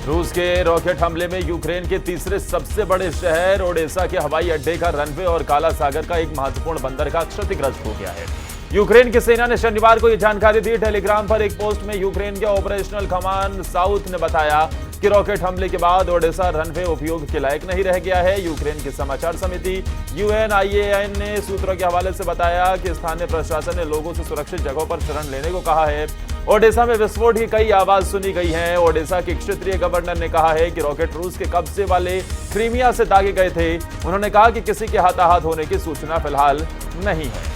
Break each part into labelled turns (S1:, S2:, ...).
S1: रूस के रॉकेट हमले में यूक्रेन के तीसरे सबसे बड़े शहर ओडेसा के हवाई अड्डे का रनवे और काला सागर का एक महत्वपूर्ण बंदरगाह क्षतिग्रस्त हो गया है। यूक्रेन की सेना ने शनिवार को यह जानकारी दी। टेलीग्राम पर एक पोस्ट में यूक्रेन के ऑपरेशनल कमांड साउथ ने बताया कि रॉकेट हमले के बाद ओडेसा रनवे उपयोग के लायक नहीं रह गया है। यूक्रेन की समाचार समिति UNIAN ने सूत्रों के हवाले से बताया कि स्थानीय प्रशासन ने लोगों से सुरक्षित जगहों पर शरण लेने को कहा है। ओडेसा में विस्फोट की कई आवाज सुनी गई हैं। ओडेसा के क्षेत्रीय गवर्नर ने कहा है कि रॉकेट रूस के कब्जे वाले क्रीमिया से दागे गए थे। उन्होंने कहा कि किसी के हताहत होने की सूचना फिलहाल नहीं है।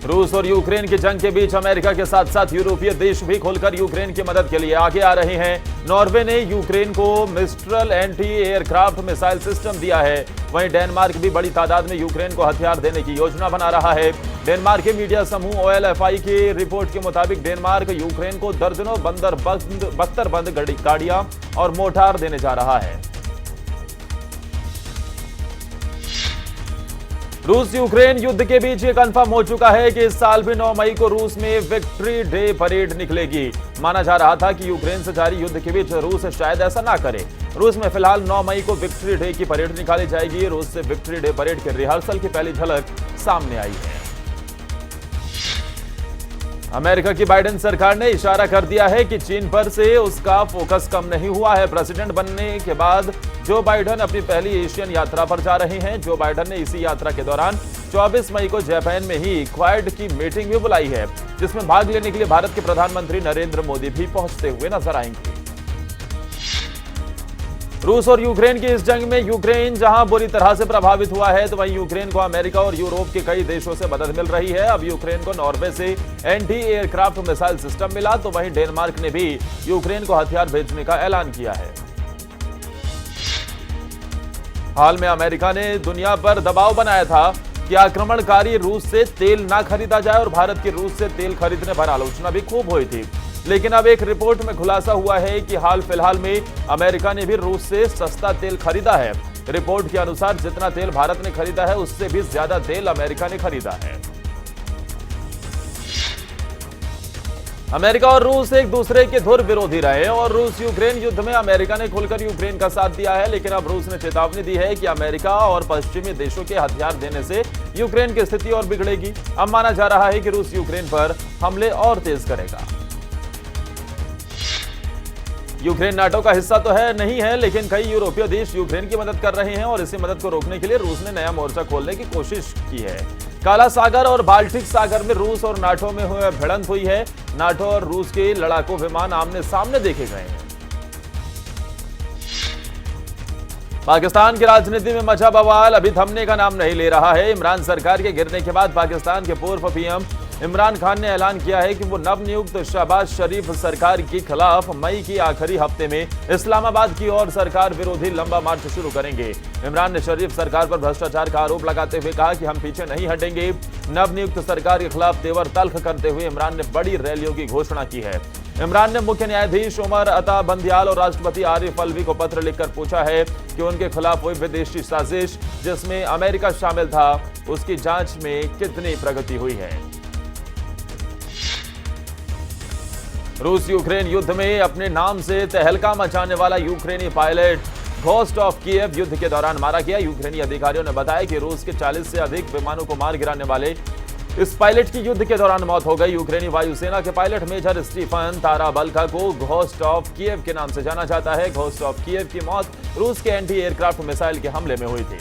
S1: रूस और यूक्रेन की जंग के बीच अमेरिका के साथ साथ यूरोपीय देश भी खुलकर यूक्रेन की मदद के लिए आगे आ रहे हैं। नॉर्वे ने यूक्रेन को mistral anti aircraft missile system दिया है। वहीं डेनमार्क भी बड़ी तादाद में यूक्रेन को हथियार देने की योजना बना रहा है। डेनमार्क के मीडिया समूह OLFI की रिपोर्ट के मुताबिक डेनमार्क यूक्रेन को दर्जनों बख्तरबंद गाड़ियां और मोर्टार देने जा रहा है। रूस यूक्रेन युद्ध के बीच ये कंफर्म हो चुका है कि इस साल भी 9 मई को रूस में विक्ट्री डे परेड निकलेगी। माना जा रहा था कि यूक्रेन से जारी युद्ध के बीच रूस शायद ऐसा ना करे। रूस में फिलहाल 9 मई को विक्ट्री डे की परेड निकाली जाएगी। रूस से विक्ट्री डे परेड के रिहर्सल की पहली झलक सामने आई है। अमेरिका की बाइडेन सरकार ने इशारा कर दिया है कि चीन पर से उसका फोकस कम नहीं हुआ है। प्रेसिडेंट बनने के बाद जो बाइडेन अपनी पहली एशियन यात्रा पर जा रहे हैं। जो बाइडेन ने इसी यात्रा के दौरान 24 मई को जापान में ही क्वाड की मीटिंग भी बुलाई है, जिसमें भाग लेने के लिए भारत के प्रधानमंत्री नरेंद्र मोदी भी पहुंचते हुए नजर आएंगे। रूस और यूक्रेन की इस जंग में यूक्रेन जहां बुरी तरह से प्रभावित हुआ है, तो वहीं यूक्रेन को अमेरिका और यूरोप के कई देशों से मदद मिल रही है। अब यूक्रेन को नॉर्वे से एंटी एयरक्राफ्ट मिसाइल सिस्टम मिला, तो वहीं डेनमार्क ने भी यूक्रेन को हथियार भेजने का ऐलान किया है। हाल में अमेरिका ने दुनिया पर दबाव बनाया था कि आक्रमणकारी रूस से तेल ना खरीदा जाए और भारत की रूस से तेल खरीदने पर आलोचना भी खूब हुई थी। लेकिन अब एक रिपोर्ट में खुलासा हुआ है कि हाल फिलहाल में अमेरिका ने भी रूस से सस्ता तेल खरीदा है। रिपोर्ट के अनुसार जितना तेल भारत ने खरीदा है, उससे भी ज्यादा तेल अमेरिका ने खरीदा है। अमेरिका और रूस एक दूसरे के धुर विरोधी रहे और रूस यूक्रेन युद्ध में अमेरिका ने खुलकर यूक्रेन का साथ दिया है। लेकिन अब रूस ने चेतावनी दी है कि अमेरिका और पश्चिमी देशों के हथियार देने से यूक्रेन की स्थिति और बिगड़ेगी। अब माना जा रहा है कि रूस यूक्रेन पर हमले और तेज करेगा। यूक्रेन नाटो का हिस्सा तो है नहीं है, लेकिन कई यूरोपीय देश यूक्रेन की मदद कर रहे हैं और इसी मदद को रोकने के लिए रूस ने नया मोर्चा खोलने की कोशिश की है। काला सागर और बाल्टिक सागर में रूस और नाटो में भिड़ंत हुई है। नाटो और रूस के लड़ाकू विमान आमने सामने देखे गए हैं। पाकिस्तान की राजनीति में मचा बवाल अभी थमने का नाम नहीं ले रहा है। इमरान सरकार के गिरने के बाद पाकिस्तान के पूर्व PM इमरान खान ने ऐलान किया है कि वो नवनियुक्त शहबाज शरीफ सरकार के खिलाफ मई की आखिरी हफ्ते में इस्लामाबाद की ओर सरकार विरोधी लंबा मार्च शुरू करेंगे। इमरान ने शरीफ सरकार पर भ्रष्टाचार का आरोप लगाते हुए कहा कि हम पीछे नहीं हटेंगे। नवनियुक्त सरकार के खिलाफ तेवर तल्ख करते हुए इमरान ने बड़ी रैलियों की घोषणा की है। इमरान ने मुख्य न्यायाधीश उमर अता बंदियाल और राष्ट्रपति आरिफ अलवी को पत्र लिखकर पूछा है कि उनके खिलाफ हुई विदेशी साजिश जिसमें अमेरिका शामिल था, उसकी जांच में कितनी प्रगति हुई है। रूस यूक्रेन युद्ध में अपने नाम से तहलका मचाने वाला यूक्रेनी पायलट घोस्ट ऑफ कीव युद्ध के दौरान मारा गया। यूक्रेनी अधिकारियों ने बताया कि रूस के 40 से अधिक विमानों को मार गिराने वाले इस पायलट की युद्ध के दौरान मौत हो गई। यूक्रेनी वायुसेना के पायलट मेजर स्टीफन ताराबल्का को घोस्ट ऑफ कीव के नाम से जाना जाता है। घोस्ट ऑफ कीव की मौत रूस के एंटी एयरक्राफ्ट मिसाइल के हमले में हुई थी।